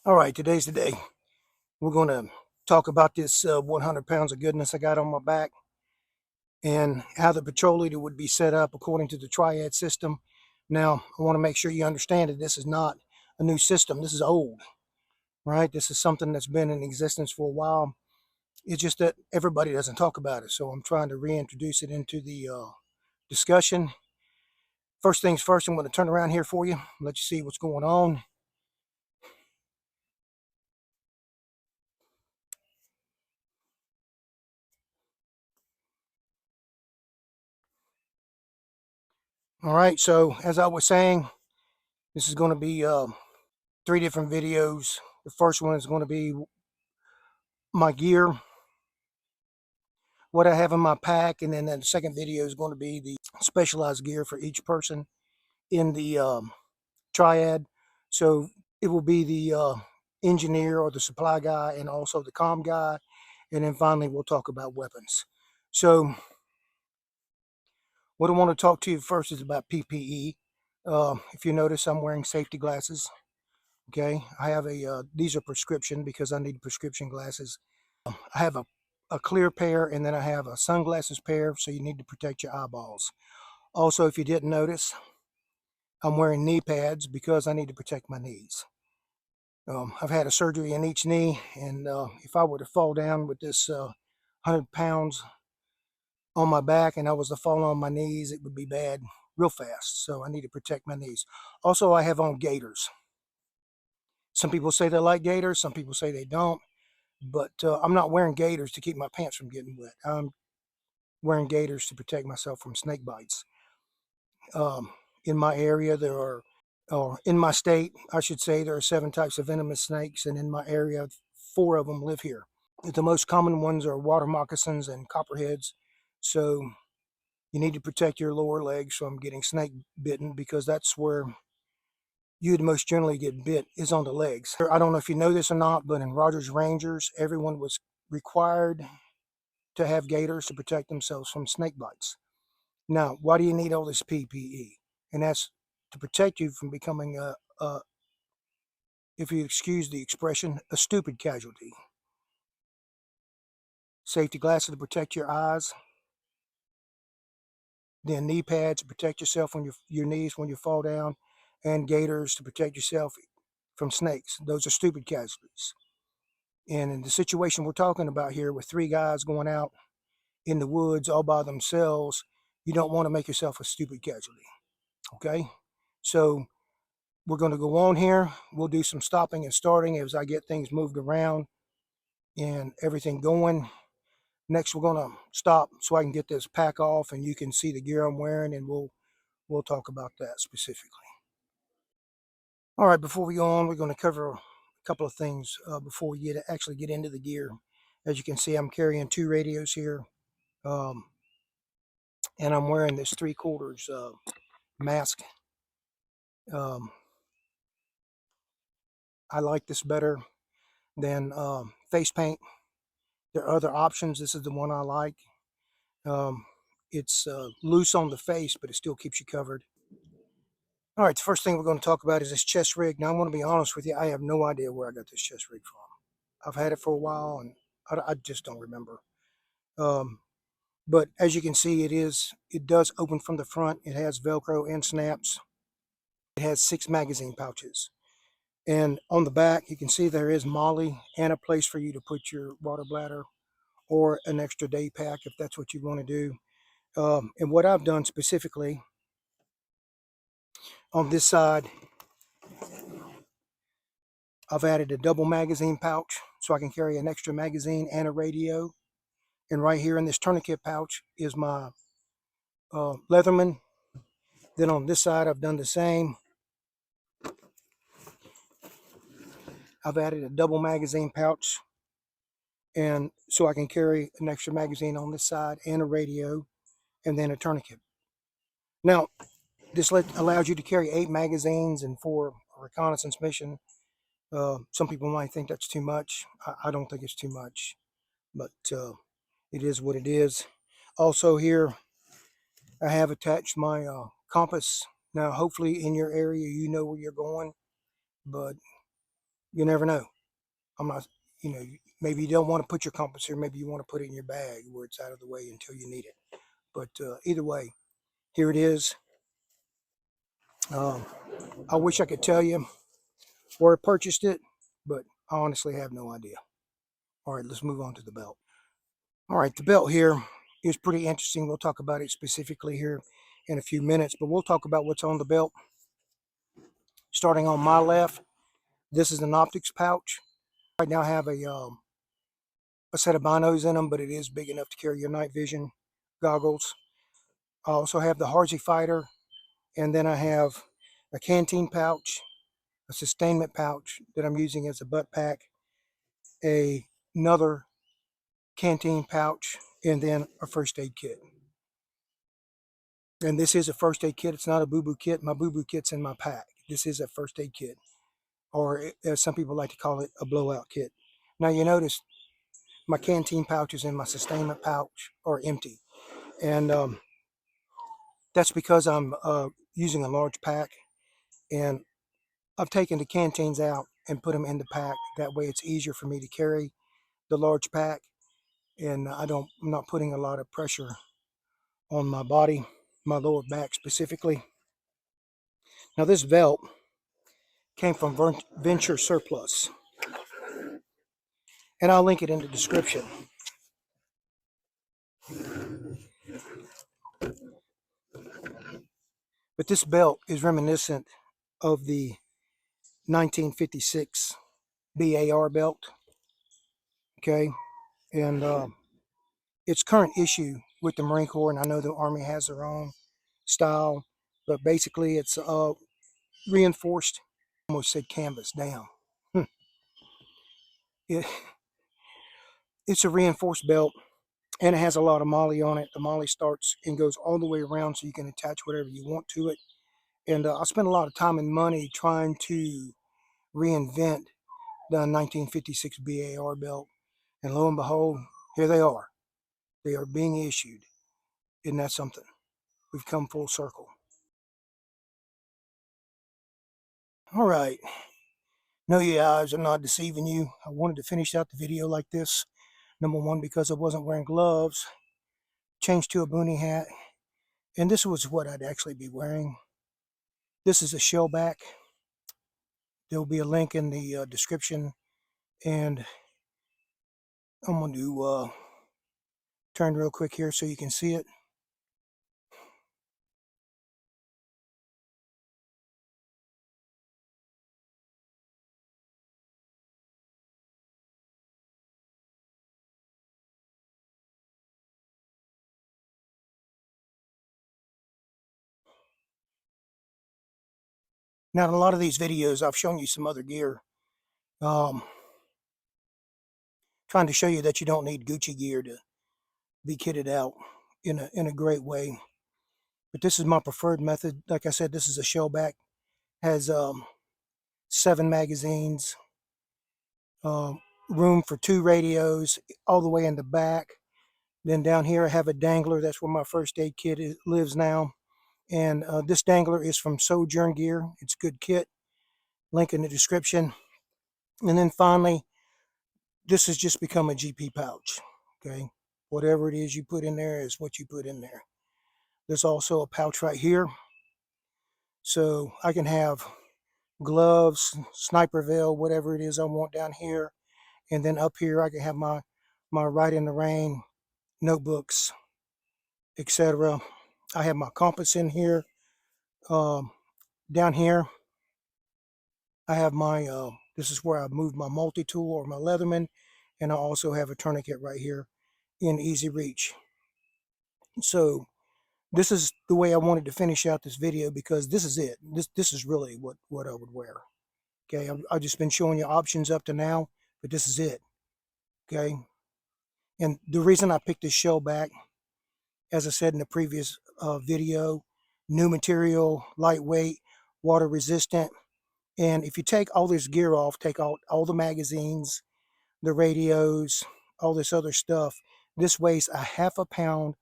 All right, today's the day. We're going to talk about this 100 pounds of goodness I got on my back and how the patrol leader would be set up according to the triad system. Now, I want to make sure you understand that this is not a new system. This is old, right? This is something that's been in existence for a while. It's just that everybody doesn't talk about it. So I'm trying to reintroduce it into the discussion. First things first, I'm going to turn around here for you, let you see what's going on. All right, so as I was saying, this is going to be 3 different videos. The first one is going to be my gear, what I have in my pack, and then the second video is going to be the specialized gear for each person in the triad. So it will be the engineer or the supply guy and also the comm guy, and then finally we'll talk about weapons. So what I want to talk to you first is about PPE. If you notice, I'm wearing safety glasses. Okay, I have these are prescription because I need prescription glasses. I have a clear pair, and then I have a sunglasses pair, so you need to protect your eyeballs. Also, if you didn't notice, I'm wearing knee pads because I need to protect my knees. I've had a surgery in each knee, and if I were to fall down with this 100 pounds on my back and I was to fall on my knees, it would be bad real fast, so I need to protect my knees. Also, I have on gaiters. Some people say they like gaiters, some people say they don't, but I'm not wearing gaiters to keep my pants from getting wet. I'm wearing gaiters to protect myself from snake bites. In my area, or in my state, I should say, there are 7 types of venomous snakes, and in my area, 4 of them live here. The most common ones are water moccasins and copperheads. So you need to protect your lower legs from getting snake bitten because that's where you'd most generally get bit, is on the legs. I don't know if you know this or not, but in Rogers Rangers, everyone was required to have gaiters to protect themselves from snake bites. Now, why do you need all this PPE? And that's to protect you from becoming if you excuse the expression, a stupid casualty. Safety glasses to protect your eyes, then knee pads to protect yourself when your knees when you fall down, and gaiters to protect yourself from snakes. Those are stupid casualties. And in the situation we're talking about here, with 3 guys going out in the woods all by themselves, you don't want to make yourself a stupid casualty. Okay? So we're going to go on here. We'll do some stopping and starting as I get things moved around and everything going. Next, we're going to stop so I can get this pack off and you can see the gear I'm wearing, and we'll talk about that specifically. All right, before we go on, we're going to cover a couple of things before we actually get into the gear. As you can see, I'm carrying 2 radios here, and I'm wearing this 3/4 mask. I like this better than face paint. There are other options. This is the one I like. It's loose on the face, but it still keeps you covered. All right, the first thing we're going to talk about is this chest rig. Now, I'm going to be honest with you. I have no idea where I got this chest rig from. I've had it for a while, and I just don't remember. But as you can see, it does open from the front. It has Velcro and snaps. It has 6 magazine pouches. And on the back, you can see there is MOLLE and a place for you to put your water bladder or an extra day pack if that's what you want to do. And what I've done specifically on this side, I've added a double magazine pouch so I can carry an extra magazine and a radio. And right here in this tourniquet pouch is my Leatherman. Then on this side, I've done the same. I've added a double magazine pouch, and so I can carry an extra magazine on this side and a radio, and then a tourniquet. Now, this allows you to carry 8 magazines, and for a reconnaissance mission, some people might think that's too much. I don't think it's too much, but it is what it is. Also here, I have attached my compass. Now, hopefully in your area, you know where you're going, but You never know. I'm not, maybe you don't want to put your compass here. Maybe you want to put it in your bag where it's out of the way until you need it. But either way, here it is. Um, I wish I could tell you where I purchased it, but I honestly have no idea. All right, let's move on to the belt. All right, the belt here is pretty interesting. We'll talk about it specifically here in a few minutes, but we'll talk about what's on the belt. Starting on my left, this is an optics pouch. Right now I have a set of binos in them, but it is big enough to carry your night vision goggles. I also have the Harzy Fighter, and then I have a canteen pouch, a sustainment pouch that I'm using as a butt pack, another canteen pouch, and then a first aid kit. And this is a first aid kit. It's not a boo-boo kit. My boo-boo kit's in my pack. This is a first aid kit, or as some people like to call it, a blowout kit. Now you notice my canteen pouches and my sustainment pouch are empty. And that's because I'm using a large pack, and I've taken the canteens out and put them in the pack. That way it's easier for me to carry the large pack, and I'm not putting a lot of pressure on my body, my lower back specifically. Now this belt came from Venture Surplus, and I'll link it in the description. But this belt is reminiscent of the 1956 BAR belt, okay? And it's current issue with the Marine Corps, and I know the Army has their own style, but basically it's reinforced, almost said canvas, damn. It, it's a reinforced belt, and it has a lot of MOLLE on it. The MOLLE starts and goes all the way around, so you can attach whatever you want to it. And I spent a lot of time and money trying to reinvent the 1956 BAR belt, and lo and behold, here they are. They are being issued. Isn't that something? We've come full circle. All right. No, your eyes are not deceiving you. I wanted to finish out the video like this. Number one, because I wasn't wearing gloves. Changed to a boonie hat. And this was what I'd actually be wearing. This is a Shellback. There'll be a link in the description. And I'm going to turn real quick here so you can see it. Now, in a lot of these videos, I've shown you some other gear. Trying to show you that you don't need Gucci gear to be kitted out in a great way. But this is my preferred method. Like I said, this is a Shellback. Has 7 magazines, room for 2 radios all the way in the back. Then down here I have a Dangler. That's where my first aid kit lives now. And this Dangler is from Sewjourn gear. It's good kit. Link in the description. And then finally, this has just become a GP pouch. Okay, whatever it is you put in there is what you put in there. There's also a pouch right here, so I can have gloves, sniper veil, whatever it is I want down here. And then up here I can have my Ride in the Rain notebooks, etc. I have my compass in here. Down here I have my this is where I move my multi-tool or my Leatherman, and I also have a tourniquet right here in easy reach. So this is the way I wanted to finish out this video, because this is it. This is really what I would wear. Okay, I've just been showing you options up to now, but this is it. Okay, and the reason I picked this Shellback, as I said in the previous video, new material, lightweight, water resistant. And if you take all this gear off, take out all the magazines, the radios, all this other stuff, this weighs a ½ pound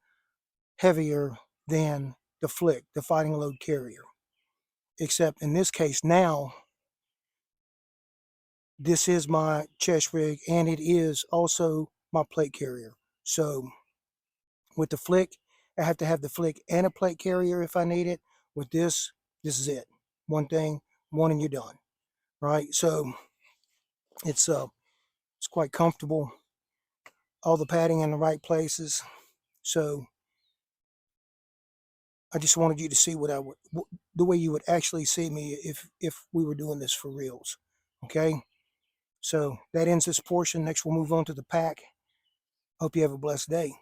heavier than the Flick, the fighting load carrier. Except in this case now, this is my chest rig, and it is also my plate carrier. So with the flick, I have to have the flick and a plate carrier if I need it. With this is it. One thing, one and you're done. Right? So it's quite comfortable. All the padding in the right places. So I just wanted you to see what I would, the way you would actually see me if we were doing this for reals. Okay. So that ends this portion. Next, we'll move on to the pack. Hope you have a blessed day.